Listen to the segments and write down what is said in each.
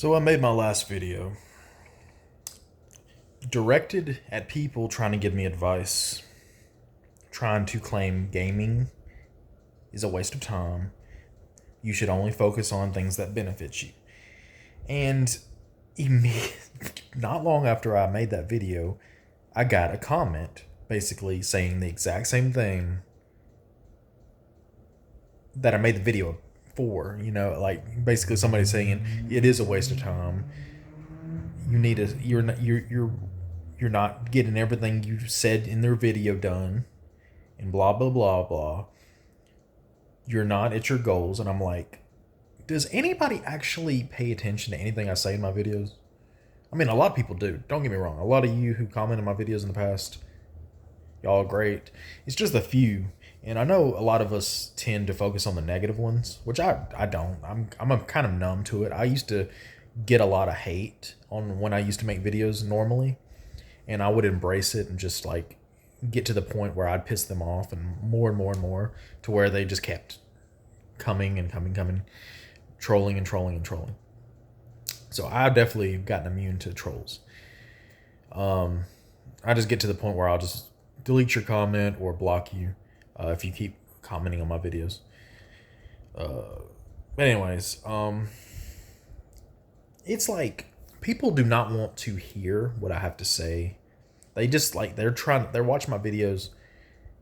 So I made my last video directed at people trying to give me advice, trying to claim gaming is a waste of time. You should only focus on things that benefit you. And not long after I made that video, I got a comment basically saying the exact same thing that I made the video for. Like basically somebody saying it is a waste of time. You need to. You're not getting everything you said in their video done, and blah blah blah blah. You're not at your goals, and I'm like, does anybody actually pay attention to anything I say in my videos? I mean, a lot of people do. Don't get me wrong. A lot of you who commented my videos in the past, y'all are great. It's just a few, and I know a lot of us tend to focus on the negative ones, which I don't. I'm a kind of numb to it. I used to get a lot of hate on when I used to make videos normally, and I would embrace it and just like get to the point where I'd piss them off and more to where they just kept coming, trolling and trolling and trolling. So I've definitely gotten immune to trolls. I just get to the point where I'll just delete your comment or block you if you keep commenting on my videos. But anyways, it's like people do not want to hear what I have to say. They just like they're watching my videos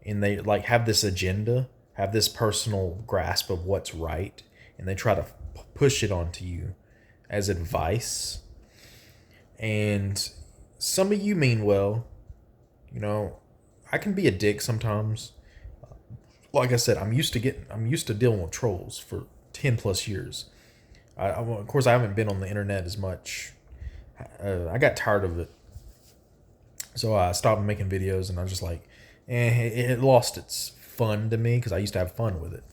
and they like have this agenda, have this personal grasp of what's right, and they try to push it onto you as advice. And some of you mean well. I can be a dick sometimes. Like I said, I'm used to dealing with trolls for 10 plus years. Of course, I haven't been on the internet as much. I got tired of it, so I stopped making videos, and I was just like, it lost its fun to me because I used to have fun with it.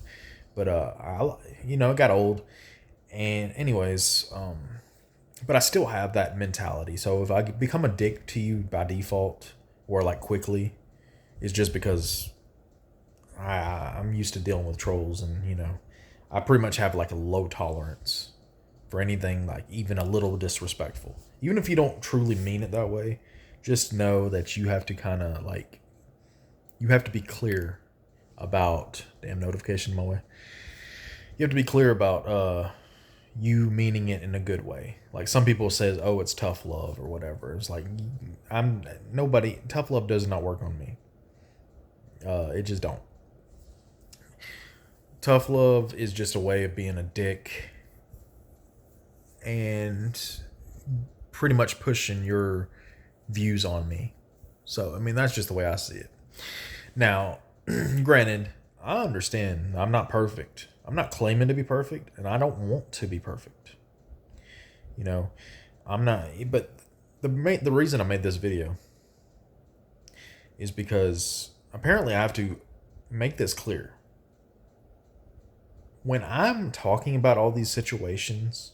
But it got old, and anyways, but I still have that mentality. So if I become a dick to you by default or like quickly, it's just because I'm used to dealing with trolls, and I pretty much have like a low tolerance for anything like even a little disrespectful. Even if you don't truly mean it that way, just know that you have to kind of like you have to be clear about damn notification in my way. You have to be clear about you meaning it in a good way. Like some people says, "Oh, it's tough love" or whatever. It's like tough love does not work on me. It just don't. Tough love is just a way of being a dick and pretty much pushing your views on me. So, I mean, that's just the way I see it. Now, granted, I understand I'm not perfect. I'm not claiming to be perfect, and I don't want to be perfect. I'm not. But the reason I made this video is because apparently I have to make this clear. When I'm talking about all these situations,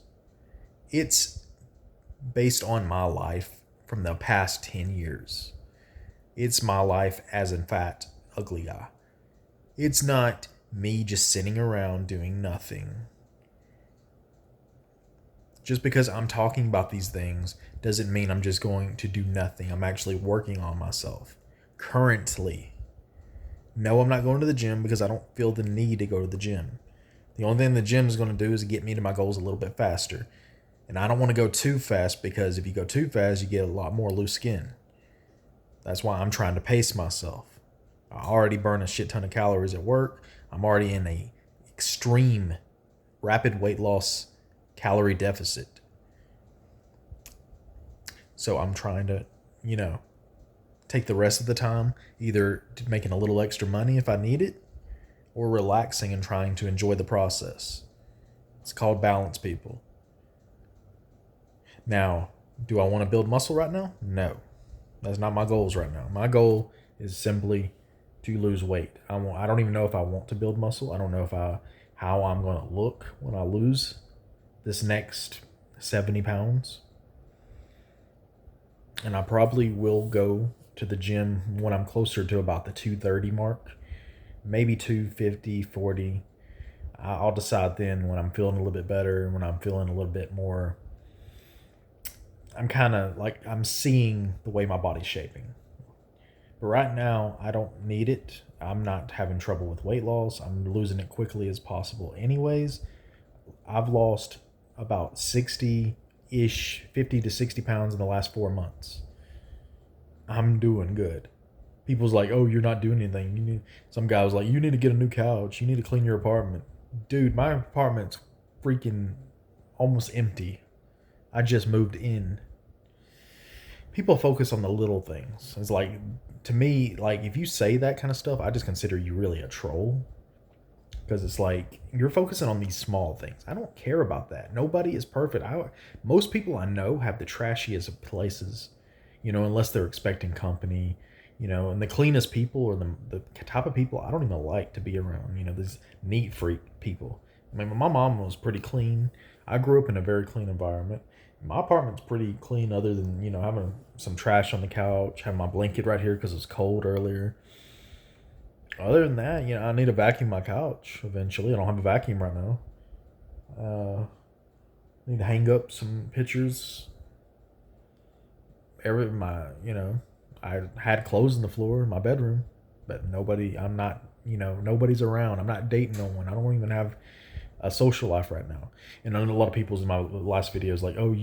it's based on my life from the past 10 years. It's my life as, in fact, ugly guy. It's not me just sitting around doing nothing. Just because I'm talking about these things doesn't mean I'm just going to do nothing. I'm actually working on myself currently. No, I'm not going to the gym because I don't feel the need to go to the gym. The only thing the gym is going to do is get me to my goals a little bit faster. And I don't want to go too fast because if you go too fast, you get a lot more loose skin. That's why I'm trying to pace myself. I already burn a shit ton of calories at work. I'm already in a extreme rapid weight loss calorie deficit. So I'm trying to, take the rest of the time either making a little extra money if I need it or relaxing and trying to enjoy the process. It's called balance, people. Now, do I want to build muscle right now? No. That's not my goals right now. My goal is simply to lose weight. I don't even know if I want to build muscle. I don't know how I'm going to look when I lose this next 70 pounds. And I probably will go to the gym when I'm closer to about the 230 mark. Maybe 250, 40. I'll decide then when I'm feeling a little bit better, when I'm feeling a little bit more I'm kind of like, I'm seeing the way my body's shaping. But right now, I don't need it. I'm not having trouble with weight loss. I'm losing it quickly as possible. Anyways, I've lost about 60 ish, 50 to 60 pounds in the last 4 months. I'm doing good. People's like, oh, you're not doing anything. Some guy was like, you need to get a new couch. You need to clean your apartment. Dude, my apartment's freaking almost empty. I just moved in. People focus on the little things. It's like, to me, like, if you say that kind of stuff, I just consider you really a troll. Because it's like, you're focusing on these small things. I don't care about that. Nobody is perfect. Most people I know have the trashiest of places, unless they're expecting company, and the cleanest people or the type of people I don't even like to be around, these neat freak people. I mean, my mom was pretty clean. I grew up in a very clean environment. My apartment's pretty clean, other than, having some trash on the couch, having my blanket right here because it was cold earlier. Other than that, I need to vacuum my couch eventually. I don't have a vacuum right now. Need to hang up some pictures. I had clothes on the floor in my bedroom, but nobody's around. I'm not dating no one. I don't even have a social life right now. And I know a lot of people's in my last videos like, oh,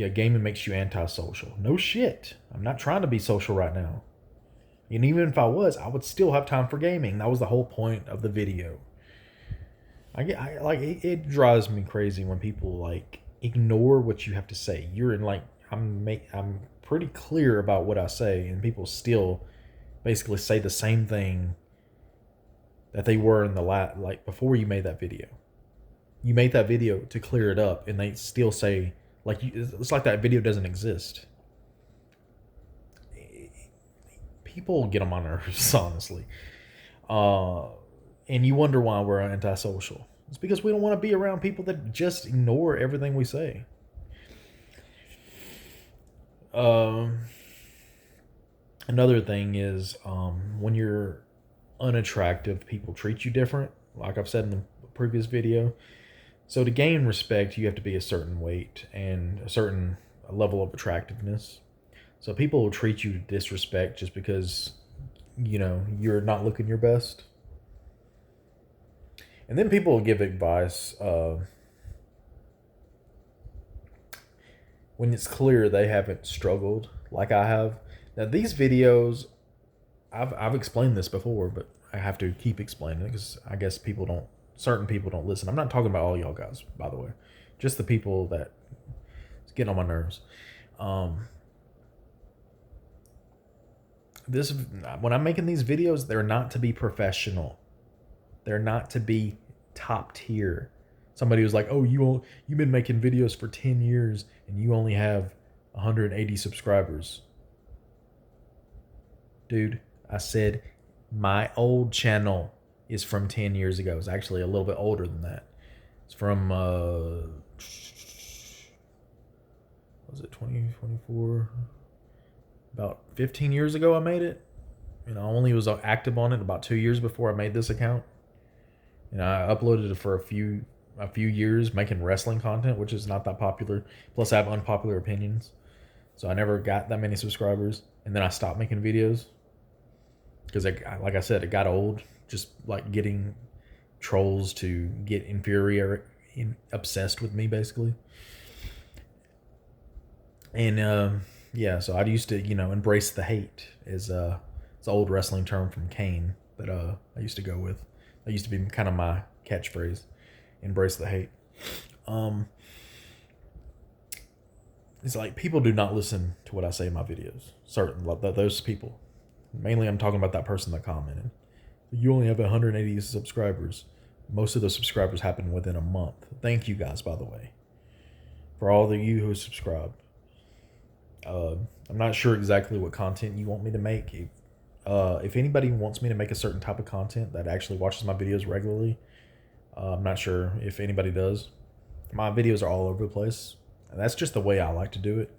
gaming makes you antisocial. No shit. I'm not trying to be social right now. And even if I was, I would still have time for gaming. That was the whole point of the video. It drives me crazy when people like ignore what you have to say. You're in like, I'm pretty clear about what I say, and people still basically say the same thing that they were in the like before you made that video. You made that video to clear it up, and they still say like it's like that video doesn't exist. People get on my nerves, honestly. And you wonder why we're antisocial. It's because we don't want to be around people that just ignore everything we say. Another thing is when you're unattractive, people treat you different, like I've said in the previous video. So to gain respect, you have to be a certain weight and a certain level of attractiveness. So people will treat you to disrespect just because, you're not looking your best. And then people will give advice when it's clear they haven't struggled like I have. Now these videos, I've explained this before, but I have to keep explaining it because I guess certain people don't listen. I'm not talking about all y'all guys, by the way. Just the people that get on my nerves. When I'm making these videos, they're not to be professional. They're not to be top tier. Somebody was like, "Oh, you've been making videos for 10 years and you only have 180 subscribers." Dude, I said my old channel is from 10 years ago. It's actually a little bit older than that. It's from was it 2024? About 15 years ago I made it. I only was active on it about 2 years before I made this account. I uploaded it for a few years making wrestling content, which is not that popular. Plus I have unpopular opinions. So I never got that many subscribers. And then I stopped making videos. Because like I said, it got old. Just like getting trolls to get obsessed with me basically. And so I used to, embrace the hate is it's an old wrestling term from Kane that I used to go with. That used to be kind of my catchphrase. Embrace the hate. It's like people do not listen to what I say in my videos. Certain those people. Mainly I'm talking about that person that commented. You only have 180 subscribers. Most of those subscribers happen within a month. Thank you guys, by the way, for all of you who subscribed. I'm not sure exactly what content you want me to make. If anybody wants me to make a certain type of content that actually watches my videos regularly, I'm not sure if anybody does. My videos are all over the place. And that's just the way I like to do it.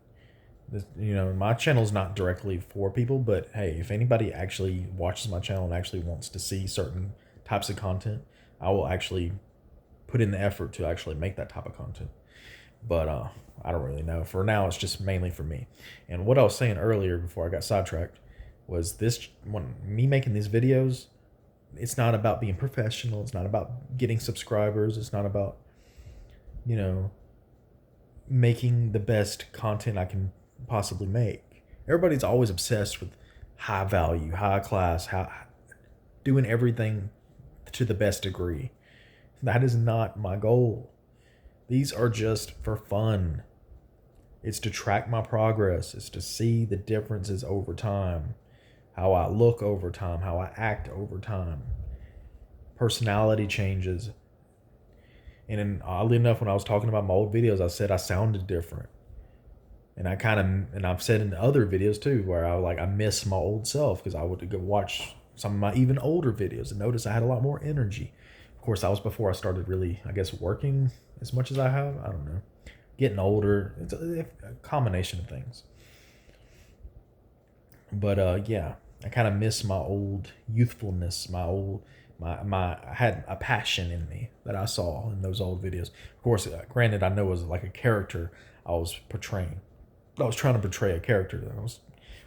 My channel is not directly for people, but hey, if anybody actually watches my channel and actually wants to see certain types of content, I will actually put in the effort to actually make that type of content. But I don't really know. For now, it's just mainly for me. And what I was saying earlier before I got sidetracked was this: when me making these videos, it's not about being professional. It's not about getting subscribers. It's not about, you know, making the best content I can possibly make. Everybody's always obsessed with high value, high class, doing everything to the best degree. That is not my goal. These are just for fun. It's to track my progress. It's to see the differences over time, how I look over time, how I act over time, personality changes. And then, oddly enough, when I was talking about my old videos, I said I sounded different. And I've said in other videos too, where I miss my old self, because I would go watch some of my even older videos and notice I had a lot more energy. Of course, that was before I started really, I guess, working as much as I have. I don't know. Getting older, it's a combination of things. But yeah, I kind of miss my old youthfulness, I had a passion in me that I saw in those old videos. Of course, granted, I know it was like a character I was portraying. I was trying to portray a character. That was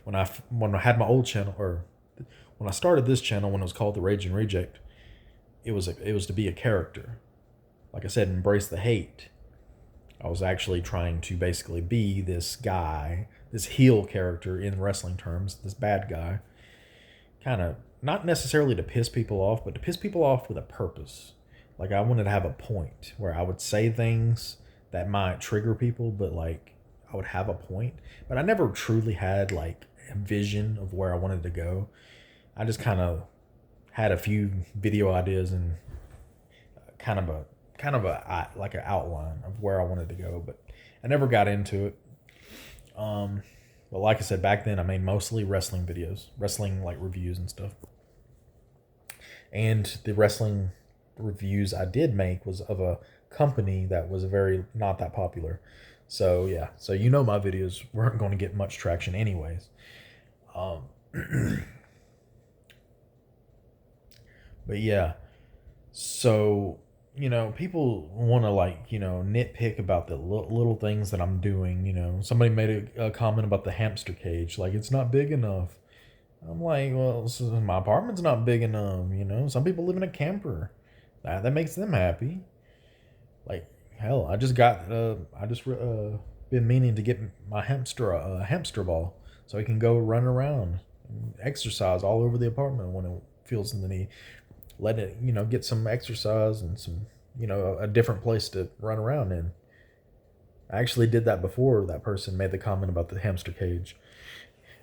when I had my old channel, or when I started this channel, when it was called The Rage and Reject. It was to be a character. Like I said, embrace the hate. I was actually trying to basically be this guy, this heel character in wrestling terms, this bad guy. Kind of, not necessarily to piss people off, but to piss people off with a purpose. Like, I wanted to have a point where I would say things that might trigger people, but like, I would have a point. But I never truly had like a vision of where I wanted to go. I just kind of had a few video ideas and kind of like an outline of where I wanted to go, but I never got into it. But like I said, back then I made mostly wrestling videos, wrestling like reviews and stuff. And the wrestling reviews I did make was of a company that was very not that popular. So yeah, so my videos weren't going to get much traction anyways. But yeah, so people want to like nitpick about the little things that I'm doing. Somebody made a comment about the hamster cage, like it's not big enough. I'm like, well, my apartment's not big enough. Some people live in a camper. That makes them happy. Like, hell, I just been meaning to get my hamster a hamster ball so he can go run around and exercise all over the apartment when it feels in the need. Let it, get some exercise and some, a different place to run around in. I actually did that before that person made the comment about the hamster cage.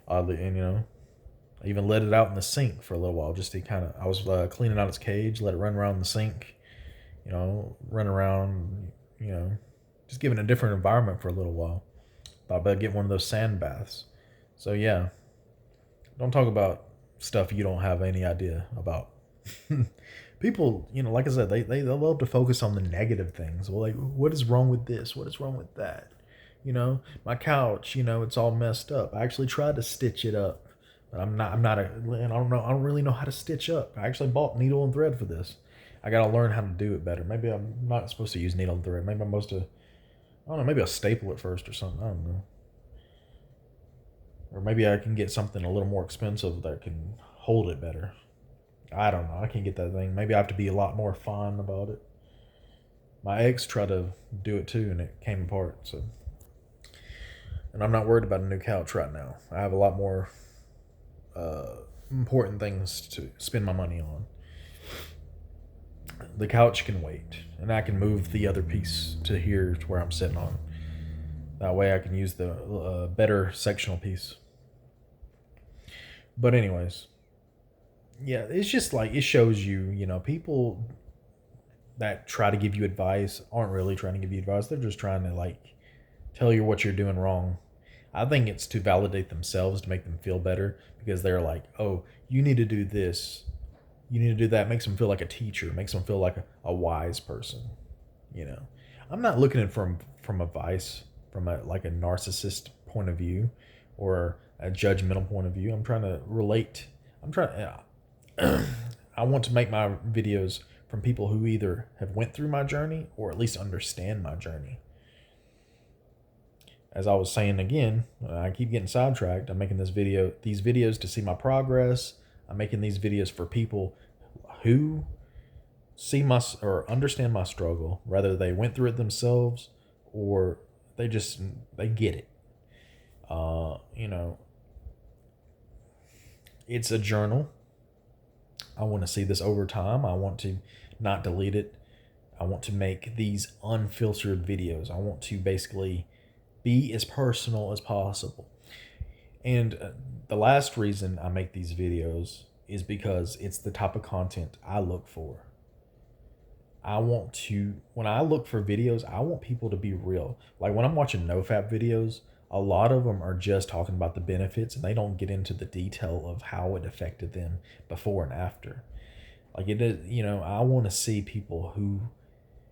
Oddly, and I even let it out in the sink for a little while, just to I was cleaning out its cage, let it run around the sink, run around, just giving a different environment for a little while. Thought about getting one of those sand baths. So yeah, don't talk about stuff you don't have any idea about. People, like I said, they love to focus on the negative things. Well, like, what is wrong with this? What is wrong with that? My couch, it's all messed up. I actually tried to stitch it up, but and I don't really know how to stitch up. I actually bought needle and thread for this. I got to learn how to do it better. Maybe I'm not supposed to use needle and thread. Maybe I'm supposed to, I don't know, maybe I'll staple it first or something. I don't know. Or maybe I can get something a little more expensive that can hold it better. I don't know. I can't get that thing. Maybe I have to be a lot more fine about it. My ex tried to do it too, and it came apart. So, and I'm not worried about a new couch right now. I have a lot more important things to spend my money on. The couch can wait, and I can move the other piece to here to where I'm sitting on. That way I can use the better sectional piece. But anyways, yeah, it's just like, it shows you, people that try to give you advice aren't really trying to give you advice. They're just trying to like tell you what you're doing wrong. I think it's to validate themselves, to make them feel better, because they're like, oh, you need to do this, you need to do that. Makes them feel like a teacher, makes them feel like a wise person. I'm not looking at it from advice from a narcissist point of view or a judgmental point of view. I'm trying to relate. I want to make my videos from people who either have went through my journey or at least understand my journey. as I was saying again, I keep getting sidetracked. I'm making these videos to see my progress. I'm making these videos for people who see my or understand my struggle, whether they went through it themselves or they get it. You know, it's a journal. I want to see this over time. I want to not delete it. I want to make these unfiltered videos. I want to basically be as personal as possible. And the last reason I make these videos is because it's the type of content I look for. When I look for videos, I want people to be real. Like when I'm watching nofap videos, a lot of them are just talking about the benefits and they don't get into the detail of how it affected them before and after. Like it is, I want to see people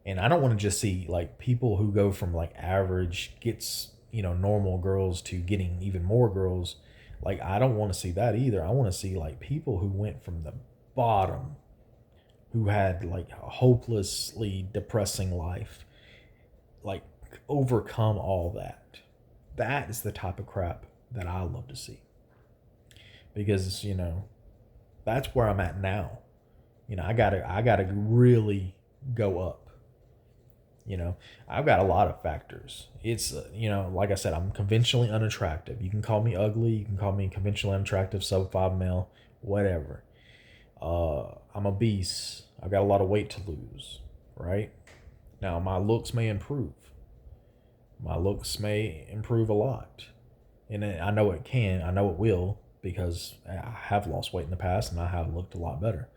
and I don't want to just see like people who go from like average gets, normal girls to getting even more girls. Like I don't want to see that either. I want to see like people who went from the bottom, who had like a hopelessly depressing life, like overcome all that. That is the type of crap that I love to see. Because, that's where I'm at now. I gotta really go up. I've got a lot of factors. It's, like I said, I'm conventionally unattractive. You can call me ugly. You can call me conventionally unattractive, sub-5 male, whatever. I'm obese. I've got a lot of weight to lose, right? Now, my looks may improve. My looks may improve a lot. And I know it can. I know it will because I have lost weight in the past and I have looked a lot better.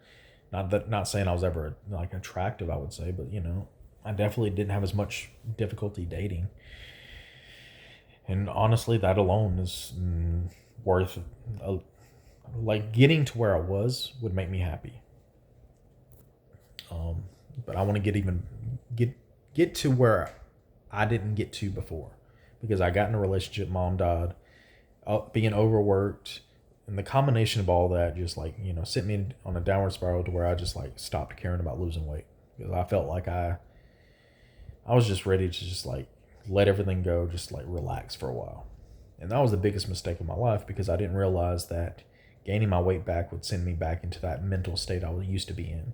Not saying I was ever like attractive, I would say, but I definitely didn't have as much difficulty dating. And honestly, that alone is worth like getting to where I was would make me happy. But I want to get to where I didn't get to before, because I got in a relationship, mom died, being overworked, and the combination of all that just like sent me on a downward spiral to where I just like stopped caring about losing weight, because I felt like I was just ready to just like let everything go, just like relax for a while. And that was the biggest mistake of my life, because I didn't realize that gaining my weight back would send me back into that mental state I used to be in.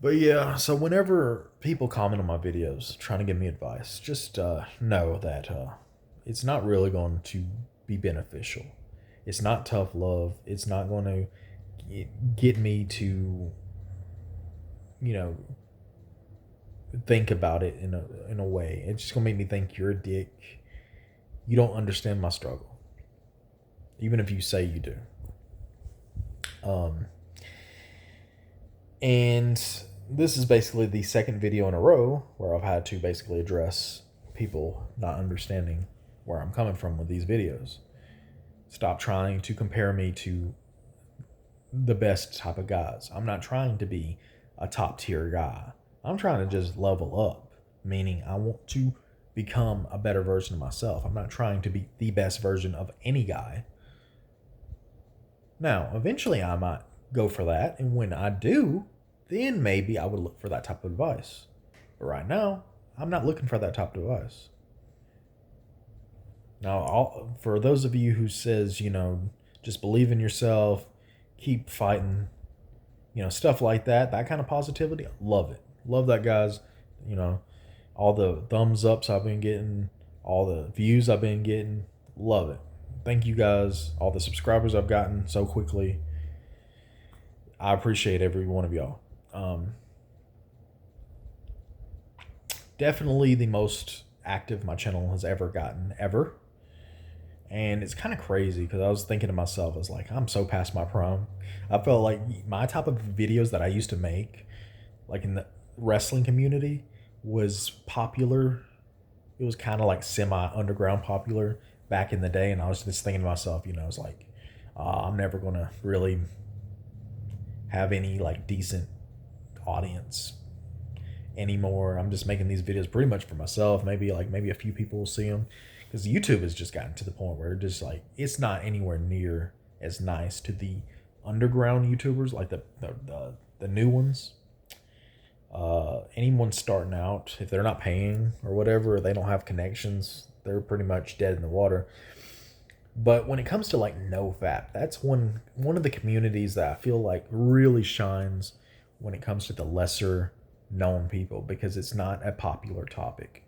But yeah, so whenever people comment on my videos trying to give me advice, just know that it's not really going to be beneficial. It's not tough love. It's not going to get me to, think about it in a way. It's just going to make me think you're a dick. You don't understand my struggle, even if you say you do. And this is basically the second video in a row where I've had to basically address people not understanding where I'm coming from with these videos. Stop trying to compare me to the best type of guys. I'm not trying to be a top tier guy. I'm trying to just level up, meaning I want to become a better version of myself. I'm not trying to be the best version of any guy. Now, eventually I might go for that, and when I do, then maybe I would look for that type of advice. But right now, I'm not looking for that type of advice. Now, for those of you who says, just believe in yourself, keep fighting, stuff like that kind of positivity, love it. Love that, guys. All the thumbs ups I've been getting, all the views I've been getting, love it. Thank you guys, all the subscribers I've gotten so quickly. I appreciate every one of y'all. Definitely the most active my channel has ever gotten, ever. And it's kind of crazy because I was thinking to myself, I was like, I'm so past my prime. I felt like my type of videos that I used to make, like in the wrestling community, was popular. It was kind of like semi-underground popular back in the day. And I was just thinking to myself, I was like, I'm never going to really have any like decent audience anymore. I'm just making these videos pretty much for myself. Maybe a few people will see them, because YouTube has just gotten to the point where just like it's not anywhere near as nice to the underground YouTubers, like the new ones. Anyone starting out, if they're not paying or whatever, or they don't have connections, they're pretty much dead in the water. But when it comes to like nofap, that's one of the communities that I feel like really shines when it comes to the lesser known people, because it's not a popular topic.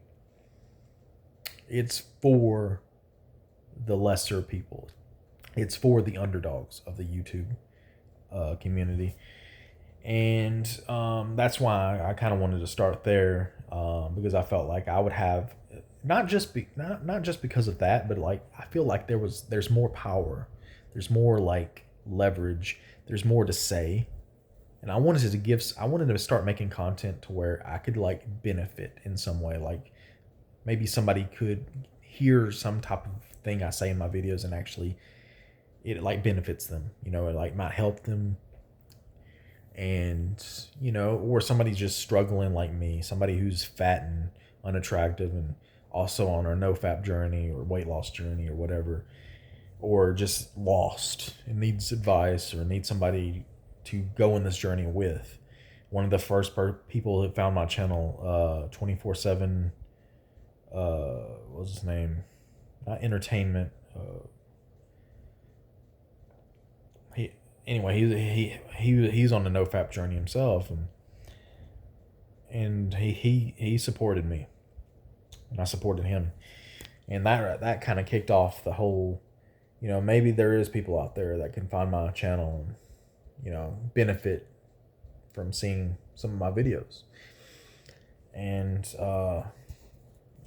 It's for the lesser people. It's for the underdogs of the YouTube community, and that's why I kind of wanted to start there, because I felt like I would have not just because of that, but like I feel like there's more power, there's more like leverage, there's more to say, and I wanted to start making content to where I could like benefit in some way, like maybe somebody could hear some type of thing I say in my videos and actually it like benefits them, it like might help them. And or somebody's just struggling like me, somebody who's fat and unattractive and also on a nofap journey or weight loss journey or whatever, or just lost and needs advice or needs somebody to go in this journey with. One of the first people that found my channel, 24/7, what was his name, not entertainment, he anyway, he's on the nofap journey himself, and he supported me, and I supported him, and that kind of kicked off the whole. Maybe there is people out there that can find my channel and benefit from seeing some of my videos, and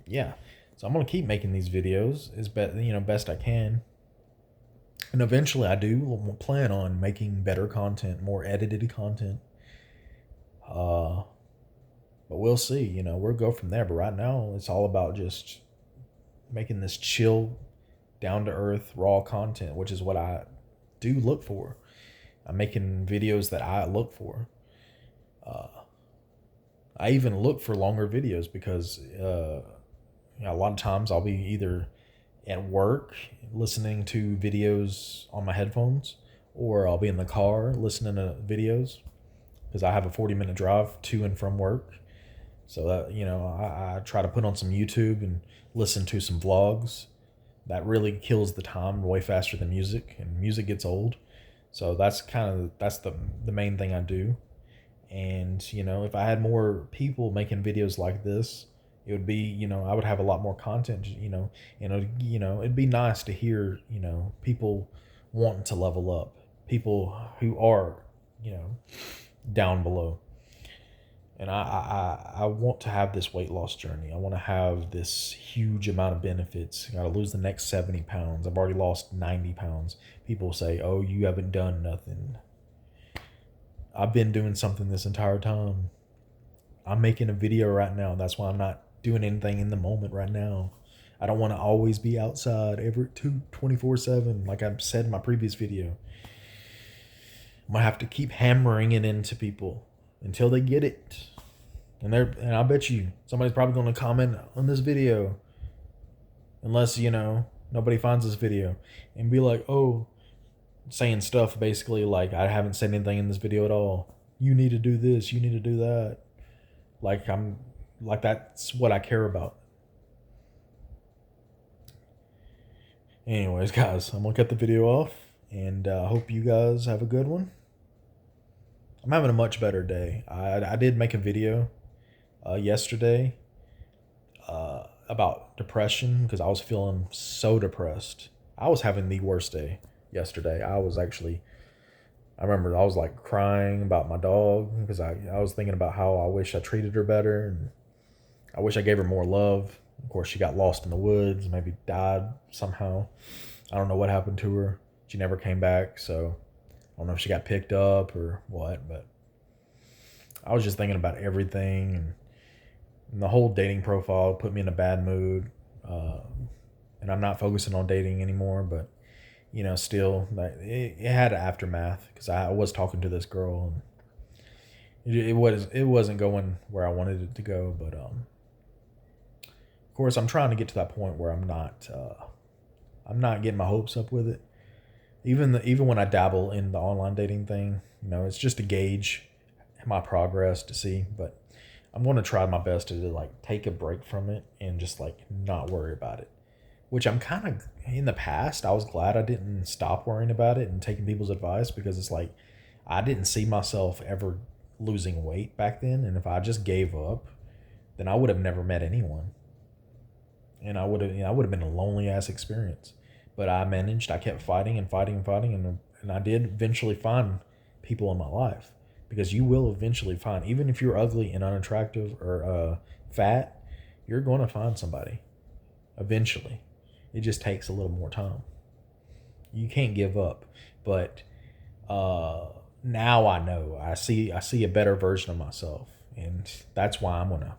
yeah. So I'm gonna keep making these videos as best I can. And eventually I do plan on making better content, more edited content. But we'll see, we'll go from there. But right now it's all about just making this chill, down to earth, raw content, which is what I do look for. I'm making videos that I look for. I even look for longer videos because a lot of times I'll be either at work listening to videos on my headphones, or I'll be in the car listening to videos because I have a 40-minute drive to and from work. So that, I try to put on some YouTube and listen to some vlogs. That really kills the time way faster than music, and music gets old. So that's the main thing I do. And, if I had more people making videos like this, it would be, I would have a lot more content, and, it'd be nice to hear, people wanting to level up, people who are, down below. And I want to have this weight loss journey. I want to have this huge amount of benefits. I got to lose the next 70 pounds. I've already lost 90 pounds. People say, oh, you haven't done nothing. I've been doing something this entire time. I'm making a video right now. That's why I'm not doing anything in the moment right now. I don't want to always be outside 24/7, like I said in my previous video. I'm gonna have to keep hammering it into people until they get it. And I bet you somebody's probably gonna comment on this video, unless nobody finds this video, and be like, oh, saying stuff basically like I haven't said anything in this video at all. You need to do this, you need to do that. Like that's what I care about. Anyways, guys, I'm gonna cut the video off, and I hope you guys have a good one. I'm having a much better day. I did make a video yesterday about depression because I was feeling so depressed. I was having the worst day yesterday. I remember I was like crying about my dog because I was thinking about how I wish I treated her better, and I wish I gave her more love. Of course, she got lost in the woods, maybe died somehow. I don't know what happened to her. She never came back, so I don't know if she got picked up or what, but I was just thinking about everything, and the whole dating profile put me in a bad mood. And I'm not focusing on dating anymore, but still, like, it had an aftermath because I was talking to this girl, and it wasn't going where I wanted it to go. But of course, I'm trying to get to that point where I'm not getting my hopes up with it. Even when I dabble in the online dating thing, it's just to gauge my progress to see, but I'm going to try my best to like take a break from it and just like not worry about it. Which I'm kind of in the past, I was glad I didn't stop worrying about it and taking people's advice, because it's like I didn't see myself ever losing weight back then, and if I just gave up, then I would have never met anyone, and I would have been a lonely ass experience. But I managed. I kept fighting and fighting and fighting, and I did eventually find people in my life, because you will eventually find, even if you're ugly and unattractive or fat, you're going to find somebody eventually. It just takes a little more time. You can't give up. But now I know. I see a better version of myself, and that's why I'm gonna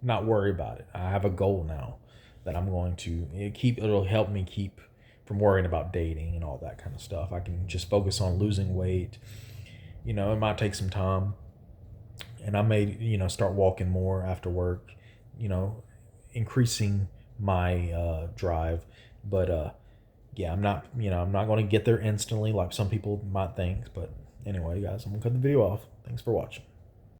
not worry about it. I have a goal now that I'm going to keep. It'll help me keep from worrying about dating and all that kind of stuff. I can just focus on losing weight. It might take some time, and I may start walking more after work. You know, increasing my drive, but yeah, I'm not going to get there instantly like some people might think. But anyway, guys, I'm gonna cut the video off. Thanks for watching.